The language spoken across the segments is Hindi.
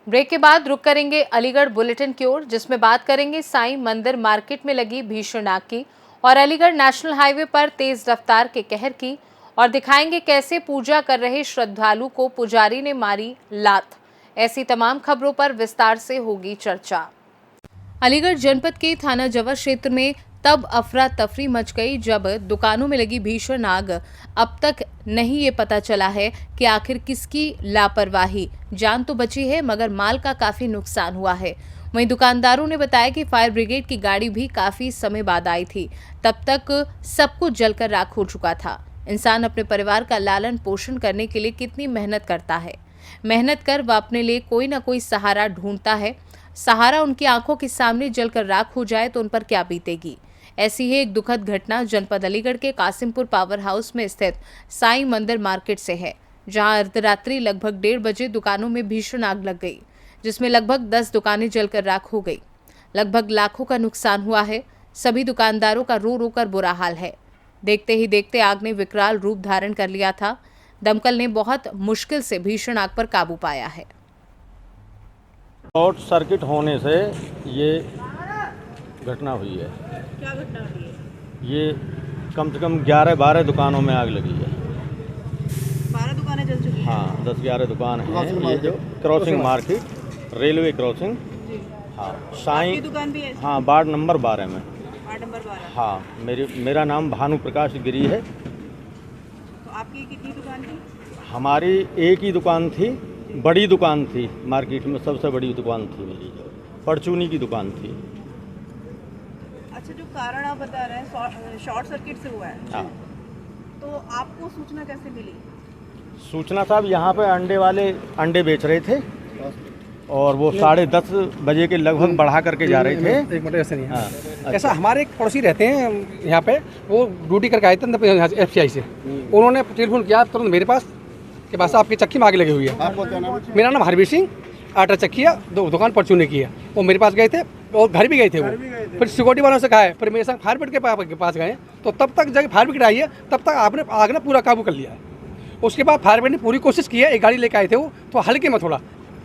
ब्रेक के बाद रुक करेंगे अलीगढ़ बुलेटिन की ओर, जिसमें बात करेंगे साईं मंदिर मार्केट में लगी भीषण आग की और अलीगढ़ नेशनल हाईवे पर तेज रफ्तार के कहर की, और दिखाएंगे कैसे पूजा कर रहे श्रद्धालु को पुजारी ने मारी लात। ऐसी तमाम खबरों पर विस्तार से होगी चर्चा। अलीगढ़ जनपद के थाना जवर क्षेत्र में तब अफरा तफरी मच गई जब दुकानों में लगी भीषण आग। अब तक नहीं ये पता चला है कि आखिर किसकी लापरवाही, जान तो बची है मगर माल का काफी नुकसान हुआ है। वहीं दुकानदारों ने बताया कि फायर ब्रिगेड की गाड़ी भी काफी समय बाद आई थी, तब तक सब कुछ जलकर राख हो चुका था। इंसान अपने परिवार का लालन पोषण करने के लिए कितनी मेहनत करता है, मेहनत कर वह अपने लिए कोई ना कोई सहारा ढूंढता है। सहारा उनकी आंखों के सामने जलकर राख हो जाए तो उन पर क्या बीतेगी। ऐसी ही एक दुखद घटना जनपद अलीगढ़ के कासिमपुर पावर हाउस में स्थित साईं मंदिर मार्केट से है, जहां अर्धरात्रि लगभग 1:30 बजे दुकानों में भीषण आग लग गई, जिसमें लगभग 10 दुकानें जलकर राख हो गई। लगभग लाखों का नुकसान हुआ है। सभी दुकानदारों का रो रो कर बुरा हाल है। देखते ही देखते आग ने विकराल रूप धारण कर लिया था। दमकल ने बहुत मुश्किल से भीषण आग पर काबू पाया है। शॉर्ट सर्किट होने से ये घटना हुई है। क्या घटना हुई है? ये कम से कम 11-12 दुकानों में आग लगी है। 12 दुकानें जल चुकी हैं। हाँ, 10-11 दुकान है। ये जो क्रॉसिंग मार्केट, रेलवे क्रॉसिंग। हाँ, साईं आपकी दुकान भी है? हाँ, वार्ड नंबर 12 में। Ward number 12। हाँ, मेरा नाम भानु प्रकाश गिरी है। तो आपकी कितनी दुकान थी? हमारी एक ही दुकान थी, बड़ी दुकान थी मार्केट में, सबसे बड़ी दुकान थी मेरी, परचूनी की दुकान थी। अच्छा, जो कारण आप बता रहे हैं शॉर्ट सर्किट से हुआ है, हाँ। तो आपको सूचना कैसे मिली? सूचना साहब, यहाँ पे अंडे वाले अंडे बेच रहे थे और वो 10:30 बजे के लगभग बढ़ा करके जा रहे थे। एक मिनट, ऐसा नहीं है। हाँ, ऐसा हमारे एक पड़ोसी रहते हैं यहाँ पे, वो ड्यूटी करके आए थे FCI से। उन्होंने टेलीफोन किया तुरंत मेरे पास कि बस आपकी चक्की में आग लगी हुई है। आपको क्या नाम है? मेरा नाम हरबीर सिंह, आटा चक्किया दुकान परचूने की है। वो मेरे पास गए थे और घर भी गए थे वो। फिर सिक्योरिटी वालों से कहा है, फिर मेरे साथ फायर ब्रिगेड के पास गए, तो तब तक जब फायर ब्रिगेड आई है तब तक आपने आग ने पूरा काबू कर लिया है। उसके बाद फायर ब्रिगेड ने पूरी कोशिश की है, एक गाड़ी लेकर आए थे वो, तो हल्के में थोड़ा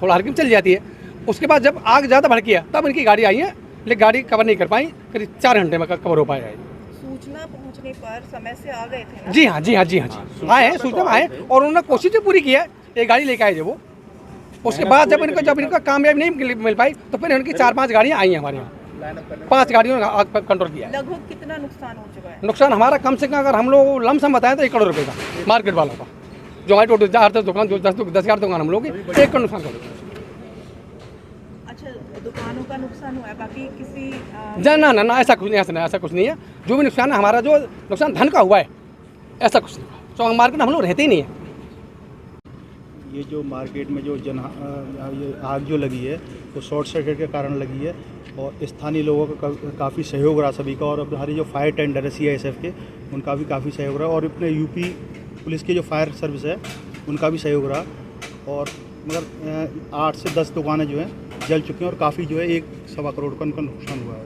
हल्के में चली जाती है। उसके बाद जब आग ज़्यादा भड़की है तब इनकी गाड़ी आई है, लेकिन गाड़ी कवर नहीं कर पाई, करीब 4 घंटे में कवर हो पाया है। सूचना पहुंचने पर समय से आ गए थे ना? जी हाँ, आए हैं, सूचना आए और उन्होंने कोशिश भी पूरी की है। एक गाड़ी लेके आए थे वो। उसके बाद जब इनका कामयाबी नहीं मिल पाई तो फिर उनकी 4-5 गाड़ियाँ आई हैं हमारे यहाँ। 5 गाड़ियों ने आग पर कंट्रोल किया है। लगभग कितना नुकसान हो चुका है? नुकसान हमारा कम से कम अगर हम लोग लमसम बताएं तो 1 करोड़ रुपये का, मार्केट वालों का। जो हमारी टोटल 4-10 दुकान, जो 10-11 दुकान हम लोग 1 करोड़ नुकसान कर। अच्छा, दुकानों का नुकसान हुआ है, बाकी किसी ना ऐसा कुछ नहीं है। जो भी नुकसान है, हमारा जो नुकसान धन का हुआ है, ऐसा कुछ नहीं हुआ। तो मार्केट में हम लोग रहते ही नहीं है। ये जो मार्केट में जो ये आग जो लगी है वो शॉर्ट सर्किट के कारण लगी है और स्थानीय लोगों का काफ़ी सहयोग रहा सभी का, और हमारी जो फायर टेंडर है CISF के, उनका भी काफ़ी सहयोग रहा, और अपने UP पुलिस की जो फायर सर्विस है उनका भी सहयोग रहा। और मगर 8 से 10 दुकानें जो हैं जल चुकी हैं और काफ़ी जो है 1-1.25 करोड़ का उनका नुकसान हुआ है।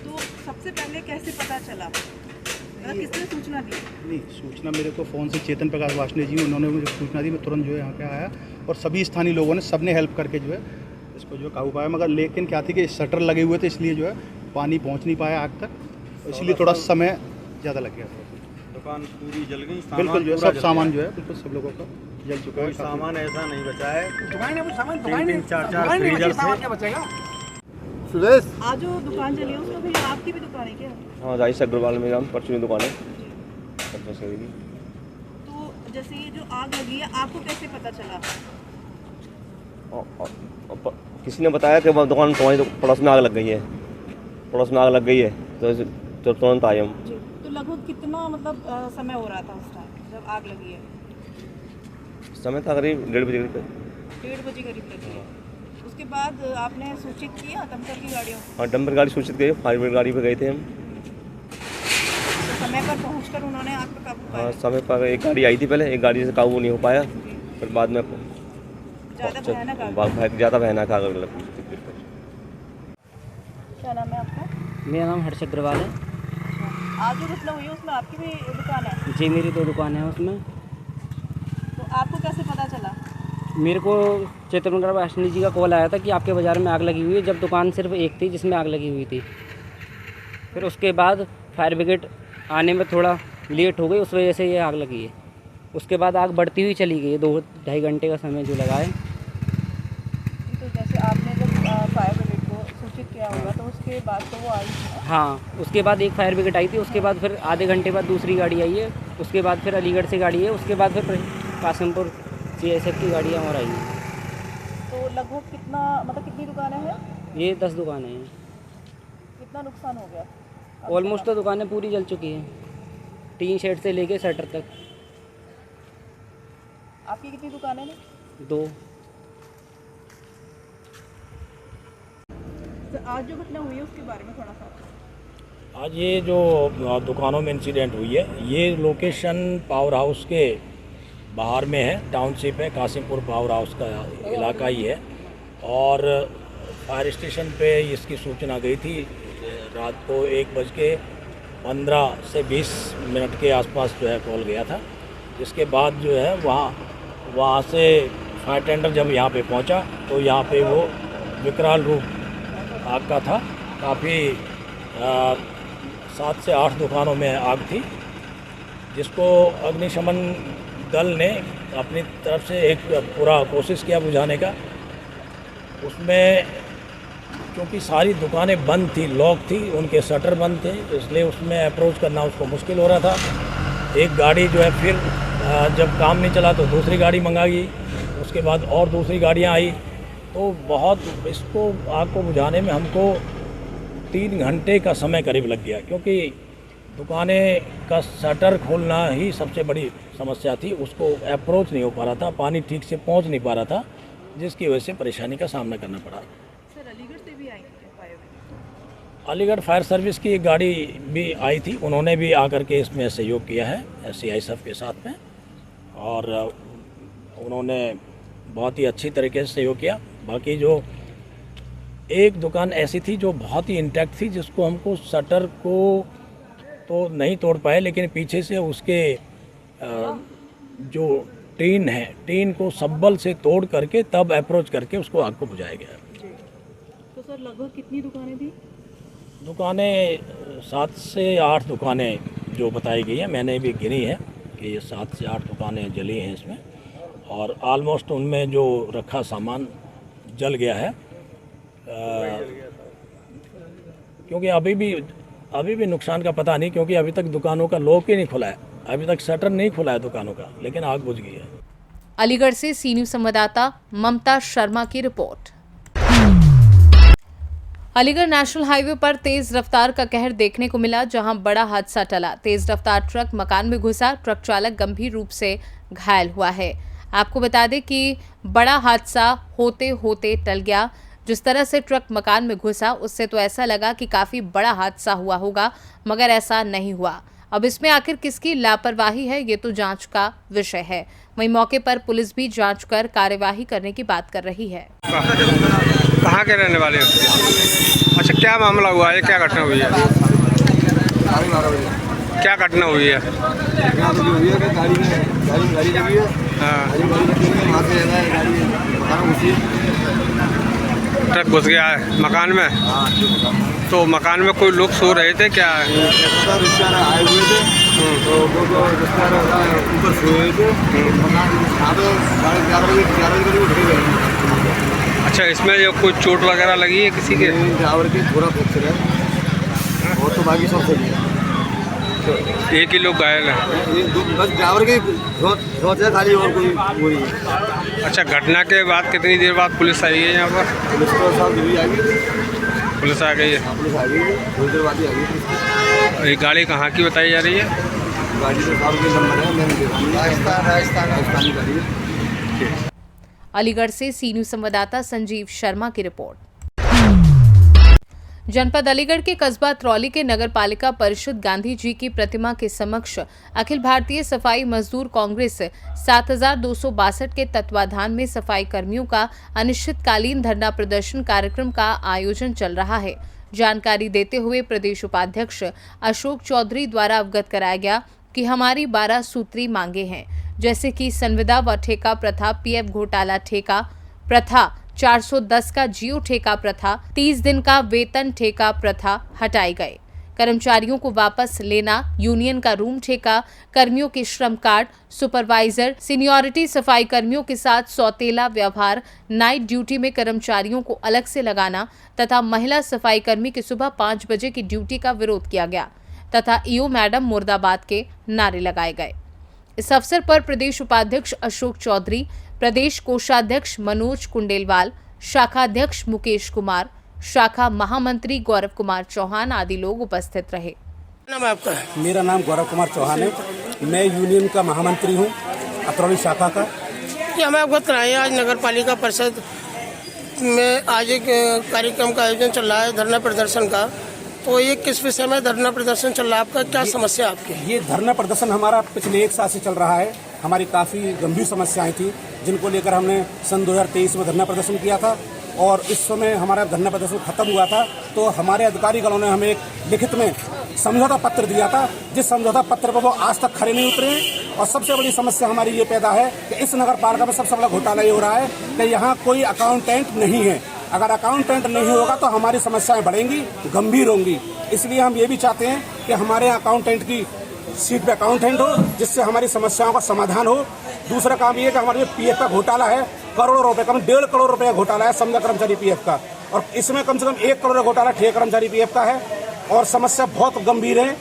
तो सबसे पहले कैसे पता चला, मतलब किसने सूचना दी? नहीं, सूचना मेरे को फ़ोन से चेतन प्रकाश वासने जी, उन्होंने मुझे सूचना दी, मैं तुरंत जो है यहाँ पे आया और सभी स्थानीय लोगों ने सबने हेल्प करके जो है इसको जो काबू पाया। मगर लेकिन क्या थी कि शटर लगे हुए थे, इसलिए जो है पानी पहुँच नहीं पाया आग तक, इसलिए थोड़ा समय ज़्यादा लग गया था। दुकान पूरी जल गई, बिल्कुल जो है सब सामान जो है बिल्कुल सब लोगों का जल चुका है। सामान ऐसा नहीं बचा है। दुकान 3-4 फ्रीजर थे। बचेगा। सुरेश, आज जो दुकान चली है उसमें भी आपकी भी दुकान है क्या? हाँ, राइस अग्रवाल में हम परचूनी दुकान है। तो जैसे ये जो आग लगी है, आपको कैसे पता चला? किसी ने बताया कि वह दुकान तुम्हारी पड़ोस में आग लग गई है, तो तुरंत आए हम। तो लगभग कितना मतलब समय हो रहा था उस टाइम जब आग लगी है? समय था करीब 1:30 बजे करीब। 1:30 बजे करीब लगी है। उसके बाद आपने सूचित किया दमकल की गाड़ियों? हाँ, डंपर गाड़ी सूचित गई, फायर ब्रिगेड गाड़ी पे गए थे हम। तो समय पर पहुंचकर उन्होंने आग पर काबू पाया? हाँ, समय पर एक गाड़ी आई थी पहले, एक गाड़ी से काबू नहीं हो पाया, फिर बाद में ज़्यादा भयानक आग लगी। क्या नाम है आपका? मेरा नाम हर्ष अग्रवाल है। आज जो घटना हुई है उसमें आपकी भी दुकान है? जी, मेरी 2 दुकानें हैं उसमें। तो आपको कैसे पता चला? मेरे को चेतनगढ़ वासनी जी का कॉल आया था कि आपके बाज़ार में आग लगी हुई है, जब दुकान सिर्फ एक थी जिसमें आग लगी हुई थी। फिर उसके बाद फायर ब्रिगेड आने में थोड़ा लेट हो गई, उस वजह से ये आग लगी है। उसके बाद आग बढ़ती हुई चली गई है, 2-2.5 घंटे का समय जो लगा है। तो जैसे आपने जब फायर ब्रिगेड को सूचित किया होगा तो उसके बाद तो वो आई थी ना? हाँ, उसके बाद एक फायर ब्रिगेड आई थी, उसके बाद फिर आधे घंटे बाद दूसरी गाड़ी आई है, उसके बाद फिर अलीगढ़ से गाड़ी है, उसके बाद फिर कासिमपुर CSF की गाड़ियाँ और आई हैं। तो लगभग कितना, मतलब कितनी दुकानें हैं? ये 10 दुकानें हैं। कितना नुकसान हो गया? ऑलमोस्ट तो दुकानें पूरी जल चुकी हैं, टीन शेड से लेके शटर तक। आपकी कितनी दुकानें हैं? 2। तो आज जो घटना हुई है उसके बारे में थोड़ा सा। आज ये जो दुकानों में इंसिडेंट हुई है, ये लोकेशन पावर हाउस के बाहर में है, टाउनशिप है, कासिमपुर पावर हाउस का इलाका ही है। और फायर स्टेशन पे इसकी सूचना गई थी रात को 1:15 से 20 मिनट के आसपास जो है कॉल गया था। जिसके बाद जो है वहाँ से फायर टेंडर जब यहाँ पे पहुँचा तो यहाँ पे वो विकराल रूप आग का था। काफ़ी 7 से 8 दुकानों में आग थी, जिसको अग्निशमन दल ने अपनी तरफ से एक पूरा कोशिश किया बुझाने का। उसमें क्योंकि सारी दुकानें बंद थी, लॉक थी, उनके शटर बंद थे, इसलिए उसमें अप्रोच करना उसको मुश्किल हो रहा था। एक गाड़ी जो है फिर जब काम नहीं चला तो दूसरी गाड़ी मंगाई, उसके बाद और दूसरी गाड़ियां आई। तो बहुत इसको आग को बुझाने में हमको 3 घंटे का समय करीब लग गया, क्योंकि दुकानें का शटर खोलना ही सबसे बड़ी समस्या थी। उसको अप्रोच नहीं हो पा रहा था, पानी ठीक से पहुंच नहीं पा रहा था, जिसकी वजह से परेशानी का सामना करना पड़ा। सर अलीगढ़ से भी आई थी fire brigade? Aligarh fire service की एक गाड़ी भी आई थी, उन्होंने भी आकर के इसमें सहयोग किया है CISF के साथ में, और उन्होंने बहुत ही अच्छी तरीके से सहयोग किया। बाकी जो एक दुकान ऐसी थी जो बहुत ही इंटैक्ट थी, जिसको हमको शटर को तो नहीं तोड़ पाए, लेकिन पीछे से उसके जो टीन है, टीन को सब्बल से तोड़ करके तब अप्रोच करके उसको आग को बुझाया गया। तो सर लगभग कितनी दुकानें थी? दुकानें 7 से 8 दुकानें जो बताई गई हैं, मैंने भी गिनी है कि ये 7 से 8 दुकानें जली हैं इसमें, और ऑलमोस्ट उनमें जो रखा सामान जल गया है। क्योंकि अभी भी नुकसान का पता नहीं, क्योंकि अभी तक दुकानों का लॉक ही नहीं खुला है, अभी तक शटर नहीं खुला है दुकानों का, लेकिन आग बुझ गई है। अलीगढ़ से सी न्यूज़ संवाददाता ममता शर्मा की रिपोर्ट। अलीगढ़ नेशनल हाईवे पर तेज रफ्तार का कहर देखने को मिला, जहां बड़ा हादसा टला। तेज रफ्तार ट्रक मकान में घुसा, ट्रक चालक गंभीर रूप से घायल हुआ है। आपको बता दें कि बड़ा हादसा होते होते टल गया। जिस तरह से ट्रक मकान में घुसा, उससे तो ऐसा लगा कि काफी बड़ा हादसा हुआ होगा, मगर ऐसा नहीं हुआ। अब इसमें आखिर किसकी लापरवाही है, ये तो जांच का विषय है। वहीं मौके पर पुलिस भी जांच कर कार्यवाही करने की बात कर रही है। कहाँ के रहने वाले हो? अच्छा, क्या मामला हुआ है, क्या घटना हुई है? क्या घटना हुई है? ट्रक घुस गया है मकान में। तो मकान में कोई लोग सो रहे थे क्या? आए हुए थे तो ऊपर सोए थे, अच्छा, इसमें जो कोई चोट वगैरह लगी है किसी के? ड्राइवर के थोड़ा फ्रैक्चर है और तो बाकी सब सही है। एक ही लोग घायल है? बस ड्राइवर के है खाली, और कोई वो नहीं है। अच्छा, घटना के बाद कितनी देर बाद पुलिस आई है यहाँ पर? पुलिस तो साहब भी आ गई, पुलिस आ गई है? पुलिस आ गई, थोड़ी देर बाद ही आ गई। ये गाड़ी कहाँ की बताई जा रही है? गाड़ी तो साहब के नंबर है, मैंने देखा, राजस्थानी गाड़ी है। अलीगढ़ से सी न्यूज़ संवाददाता संजीव शर्मा की रिपोर्ट। जनपद अलीगढ़ के कस्बा त्रौली के नगर पालिका परिषद गांधी जी की प्रतिमा के समक्ष अखिल भारतीय सफाई मजदूर कांग्रेस 7262 के तत्वाधान में सफाई कर्मियों का अनिश्चितकालीन धरना प्रदर्शन कार्यक्रम का आयोजन चल रहा है। जानकारी देते हुए प्रदेश उपाध्यक्ष अशोक चौधरी द्वारा अवगत कराया गया कि हमारी 12 सूत्री मांगे हैं, जैसे कि संविदा व ठेका प्रथा, पीएफ घोटाला ठेका प्रथा, 410 का जियो ठेका प्रथा, 30 दिन का वेतन ठेका प्रथा हटाए गए, कर्मचारियों को वापस लेना, यूनियन का रूम ठेका, कर्मियों के श्रम कार्ड, सुपरवाइजर, सीनियरिटी, सफाई कर्मियों के साथ सौतेला व्यवहार, नाइट ड्यूटी में कर्मचारियों को अलग से लगाना तथा महिला सफाई कर्मी की सुबह 5 बजे की ड्यूटी का विरोध किया गया तथा ईओ मैडम मुर्दाबाद के नारे लगाए गए। इस अवसर पर प्रदेश उपाध्यक्ष अशोक चौधरी, प्रदेश कोषाध्यक्ष मनोज कुंडेलवाल, शाखा अध्यक्ष मुकेश कुमार, शाखा महामंत्री गौरव कुमार चौहान आदि लोग उपस्थित रहे। नाम है आपका? मेरा नाम गौरव कुमार चौहान है। मैं यूनियन का महामंत्री हूँ, अतरौली शाखा का। ये हमें अवगत कराएं, आज नगर पालिका परिषद में आज एक कार्यक्रम का आयोजन चल रहा है धरना प्रदर्शन का, तो ये किस विषय में धरना प्रदर्शन चल रहा है? आपका क्या समस्या आपकी? ये धरना प्रदर्शन हमारा पिछले 1 साल से चल रहा है। हमारी काफ़ी गंभीर समस्याएं थी जिनको लेकर हमने सन 2023 में धरना प्रदर्शन किया था और इस समय हमारा धरना प्रदर्शन खत्म हुआ था तो हमारे अधिकारीगणों ने हमें एक लिखित में समझौता पत्र दिया था, जिस समझौता पत्र पर वो आज तक खरे नहीं उतरे हैं। और सबसे बड़ी समस्या हमारी ये पैदा है कि इस नगर पालिका में सबसे बड़ा घोटाला ये हो रहा है कि यहाँ कोई अकाउंटेंट नहीं है। अगर अकाउंटेंट नहीं होगा तो हमारी समस्याएं बढ़ेंगी, गंभीर होंगी। इसलिए हम ये भी चाहते हैं कि हमारे अकाउंटेंट की सीट पे अकाउंटेंट हो, जिससे हमारी समस्याओं का समाधान हो। दूसरा काम ये कि हमारे जो पीएफ का घोटाला है, करोड़ों रुपए, कम 1.5 करोड़ रुपए का घोटाला है समझा कर्मचारी पीएफ का, और इसमें कम से कम 1 करोड़ का घोटाला ठेके कर्मचारी पीएफ का है। और समस्या बहुत गंभीर है।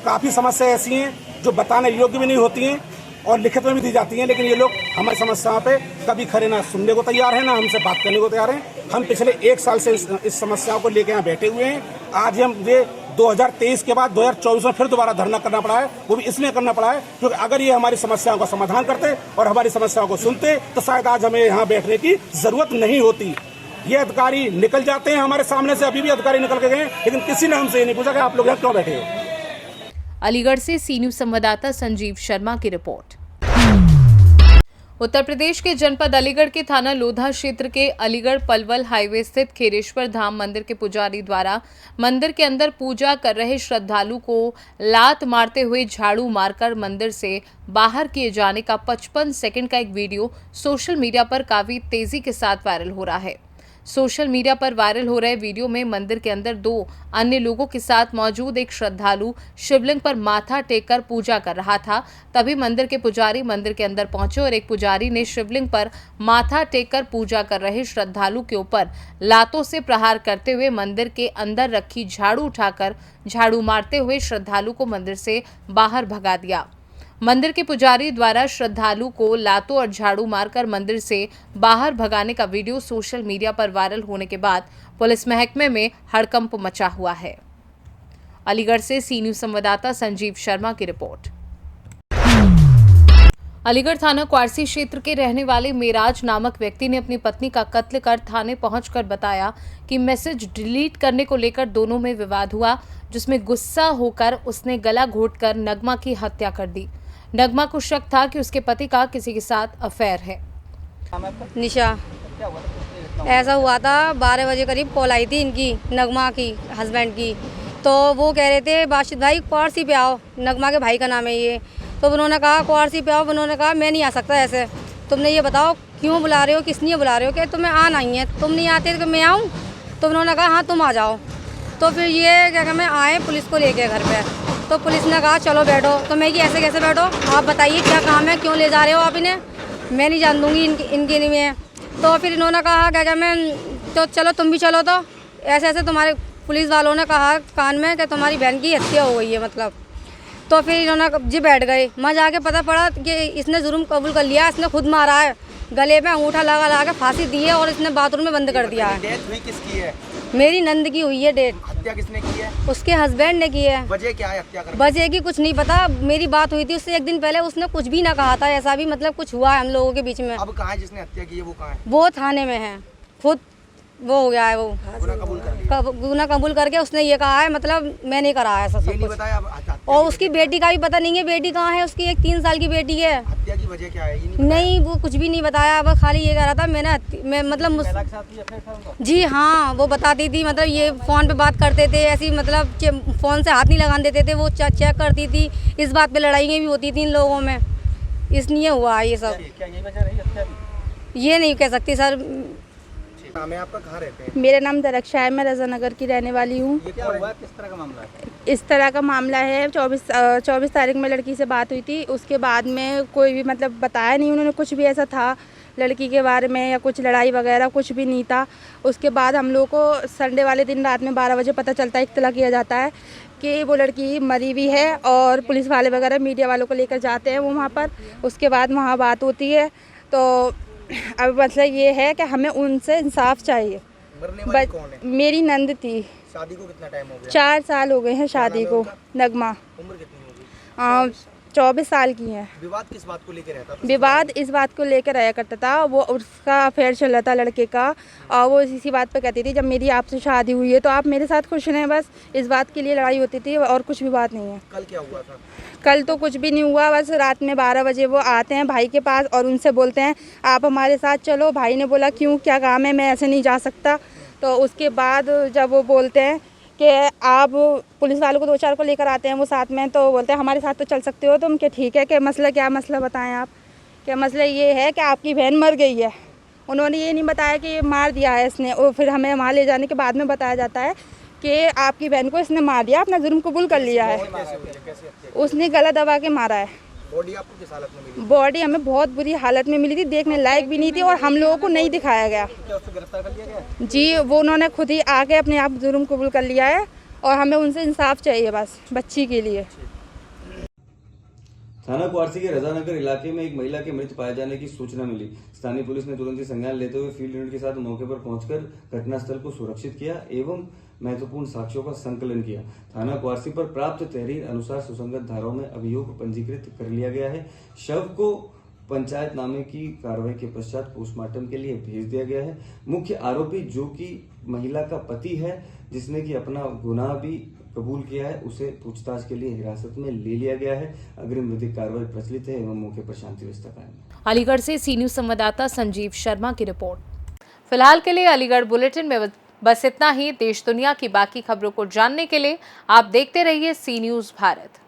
काफ़ी समस्या ऐसी हैं जो बताने योग्य भी नहीं होती हैं और लिखित में भी दी जाती हैं, लेकिन ये लोग हमारी समस्याओं पे कभी खरे ना सुनने को तैयार है, ना हमसे बात करने को तैयार है। हम पिछले 1 साल से इस समस्याओं को लेकर यहाँ बैठे हुए हैं। आज हम ये 2023 के बाद 2024 में फिर दोबारा धरना करना पड़ा है। वो भी इसलिए करना पड़ा है क्योंकि अगर ये हमारी समस्याओं का समाधान करते और हमारी समस्याओं को सुनते तो शायद आज हमें यहाँ बैठने की जरूरत नहीं होती। ये अधिकारी निकल जाते हैं हमारे सामने से, अभी भी अधिकारी निकल के गए, लेकिन किसी ने हमसे ये नहीं पूछा कि आप लोग यहाँ क्यों बैठे हो। अलीगढ़ से सी न्यूज संवाददाता संजीव शर्मा की रिपोर्ट। उत्तर प्रदेश के जनपद अलीगढ़ के थाना लोधा क्षेत्र के अलीगढ़ पलवल हाईवे स्थित खेरेश्वर धाम मंदिर के पुजारी द्वारा मंदिर के अंदर पूजा कर रहे श्रद्धालु को लात मारते हुए झाड़ू मारकर मंदिर से बाहर किए जाने का 55 सेकंड का एक वीडियो सोशल मीडिया पर काफी तेजी के साथ वायरल हो रहा है। सोशल मीडिया पर वायरल हो रहे वीडियो में मंदिर के अंदर 2 अन्य लोगों के साथ मौजूद एक श्रद्धालु शिवलिंग पर माथा टेककर पूजा कर रहा था। तभी मंदिर के पुजारी मंदिर के अंदर पहुंचे और एक पुजारी ने शिवलिंग पर माथा टेककर पूजा कर रहे श्रद्धालु के ऊपर लातों से प्रहार करते हुए मंदिर के अंदर रखी झाड़ू उठाकर झाड़ू मारते हुए श्रद्धालु को मंदिर से बाहर भगा दिया। मंदिर के पुजारी द्वारा श्रद्धालु को लातों और झाड़ू मारकर मंदिर से बाहर भगाने का वीडियो सोशल मीडिया पर वायरल होने के बाद पुलिस महकमे में हड़कंप मचा हुआ है। अलीगढ़ से सी न्यूज संवाददाता संजीव शर्मा की रिपोर्ट। अलीगढ़ थाना क्वारसी क्षेत्र के रहने वाले मेराज नामक व्यक्ति ने अपनी पत्नी का कत्ल कर थाने पहुंचकर बताया कि मैसेज डिलीट करने को लेकर दोनों में विवाद हुआ, जिसमें गुस्सा होकर उसने गला घोंटकर नगमा की हत्या कर दी। नगमा को शक था कि उसके पति का किसी के साथ अफेयर है। निशा, ऐसा हुआ था 12 बजे करीब कॉल आई थी इनकी, नगमा की हस्बैंड की, तो वो कह रहे थे बाशिद भाई क्वारसी पे आओ, नगमा के भाई का नाम है ये। तो उन्होंने कहा क्वारसी पे आओ, उन्होंने कहा मैं नहीं आ सकता, ऐसे तुमने ये बताओ क्यों बुला रहे हो, किस लिए बुला रहे हो, कि तुम्हें आना ही है, तुम नहीं आते तो मैं आऊँ। तो उन्होंने कहा हाँ तुम आ जाओ। तो फिर ये क्या मैं आए पुलिस को लेके घर पे, तो पुलिस ने कहा चलो बैठो। तो मैं कि ऐसे कैसे बैठो, आप बताइए क्या काम है, क्यों ले जा रहे हो आप इन्हें, मैं नहीं जान दूँगी इनके लिए। तो फिर इन्होंने कहा क्या मैं तो चलो तुम भी चलो। तो ऐसे ऐसे तुम्हारे पुलिस वालों ने कहा कान में कि तुम्हारी बहन की हत्या हो गई है मतलब। तो फिर इन्होंने जी बैठ गए। मैं जाके पता पड़ा कि इसने जुर्म कबूल कर लिया, इसने खुद मारा है, गले पे अंगूठा लगा के फांसी दी है और इसने बाथरूम में बंद कर दिया है। डेथ हुई किसकी है? मेरी नंद की हुई है डेथ। हत्या किसने की है? उसके हस्बैंड ने की है। वजह क्या है हत्या करने? वजह की कुछ नहीं पता, मेरी बात हुई थी उससे 1 दिन पहले, उसने कुछ भी ना कहा था, ऐसा भी मतलब कुछ हुआ है हम लोगों के बीच में। अब कहाँ है जिसने हत्या की है, वो कहाँ है? वो थाने में है, खुद वो हो गया है, वो गुनाह कबूल कर लिया। गुनाह कबूल करके उसने ये कहा है मतलब मैं नहीं करा है ऐसा सब ये नहीं कुछ। बताया अब और उसकी बेटी का भी पता नहीं है, बेटी कहाँ है उसकी, एक 3 साल की बेटी है। हत्या की वजह क्या है ये नहीं वो कुछ भी नहीं बताया, वो खाली ये कह रहा था मैं मतलब जी हाँ, वो बताती थी मतलब ये फ़ोन पे बात करते थे ऐसी, मतलब फ़ोन से हाथ नहीं लगाने देते थे, वो चेक करती थी, इस बात पे लड़ाइयाँ भी होती थी इन लोगों में, इसलिए हुआ ये सब। क्या यही वजह रही हत्या की? ये नहीं कह सकती सर। नाम है आपका, कहाँ रहते हैं? मेरा नाम दरक्षा है, मैं रजानगर की रहने वाली हूँ। ये क्या हुआ, किस तरह का मामला है? इस तरह का मामला है, 24 तारीख में लड़की से बात हुई थी, उसके बाद में कोई भी मतलब बताया नहीं उन्होंने, कुछ भी ऐसा था लड़की के बारे में या कुछ लड़ाई वगैरह कुछ भी नहीं था। उसके बाद हम लोग को संडे वाले दिन रात में 12 बजे पता चलता है, इत्तला किया जाता है कि वो लड़की मरी हुई है, और पुलिस वाले वगैरह मीडिया वालों को लेकर जाते हैं वो वहाँ पर। उसके बाद वहाँ बात होती है, तो अब मतलब ये है कि हमें उनसे इंसाफ चाहिए। मरने वाली कौन है? मेरी नंद थी। शादी को कितना टाइम हो गया? 4 साल हो गए हैं शादी को। नगमा। उम्र कितनी होगी? 24 साल की है। विवाद किस बात को लेकर रहता था? विवाद इस बात को लेकर रहा करता था, वो उसका अफेयर चल रहा था लड़के का, और वो इसी बात पे कहती थी जब मेरी आपसे शादी हुई है तो आप मेरे साथ खुश रहें, बस इस बात के लिए लड़ाई होती थी और कुछ भी बात नहीं है। कल क्या हुआ था? कल तो कुछ भी नहीं हुआ, बस रात में 12 बजे वो आते हैं भाई के पास और उनसे बोलते हैं आप हमारे साथ चलो। भाई ने बोला क्यों, क्या काम है, मैं ऐसे नहीं जा सकता। तो उसके बाद जब वो बोलते हैं कि आप पुलिस वालों को 2-4 को लेकर आते हैं वो साथ में, तो बोलते हैं हमारे साथ तो चल सकते हो तुम, कि ठीक है, कि मसला क्या मसला बताएं आप। क्या मसला ये है कि आपकी बहन मर गई है, उन्होंने ये नहीं बताया कि ये मार दिया है इसने, और फिर हमें वहाँ ले जाने के बाद में बताया जाता है कि आपकी बहन को इसने मार दिया, अपना जुर्म कबूल कर लिया है, उसने गला दबा के मारा है। बॉडी आपको किस हालत में मिली? बॉडी हमें बहुत बुरी हालत में मिली थी, देखने लायक भी नहीं थी, और हम लोगों को नहीं दिखाया गया। क्या उसको गिरफ्तार कर लिया गया? जी, वो उन्होंने खुद ही आके अपने आप जुर्म कबूल कर लिया है, और हमें उनसे इंसाफ चाहिए बस बच्ची के लिए। थाना क्वारसी के रजानगर इलाके में एक महिला के मृत पाए जाने की सूचना मिली। स्थानीय पुलिस ने तुरंत ही संज्ञान लेते हुए फील्ड यूनिट के साथ मौके पर पहुंचकर घटनास्थल को सुरक्षित किया एवं महत्वपूर्ण साक्ष्यों का संकलन किया। थाना क्वारसी पर प्राप्त तहरीर अनुसार सुसंगत धाराओं में अभियोग पंजीकृत कर लिया गया है। शव को पंचायतनामे की कार्रवाई के पश्चात पोस्टमार्टम के लिए भेज दिया गया है। मुख्य आरोपी जो कि महिला का पति है, जिसने कि अपना गुनाह भी कबूल किया है, उसे पूछताछ के लिए हिरासत में ले लिया गया है। अग्रिम विधिक कार्रवाई प्रचलित है एवं मौके पर शांति व्यवस्था कायम है। अलीगढ़ से सी न्यूज संवाददाता संजीव शर्मा की रिपोर्ट। फिलहाल के लिए अलीगढ़ बुलेटिन में बस इतना ही। देश दुनिया की बाकी खबरों को जानने के लिए आप देखते रहिए सी न्यूज भारत।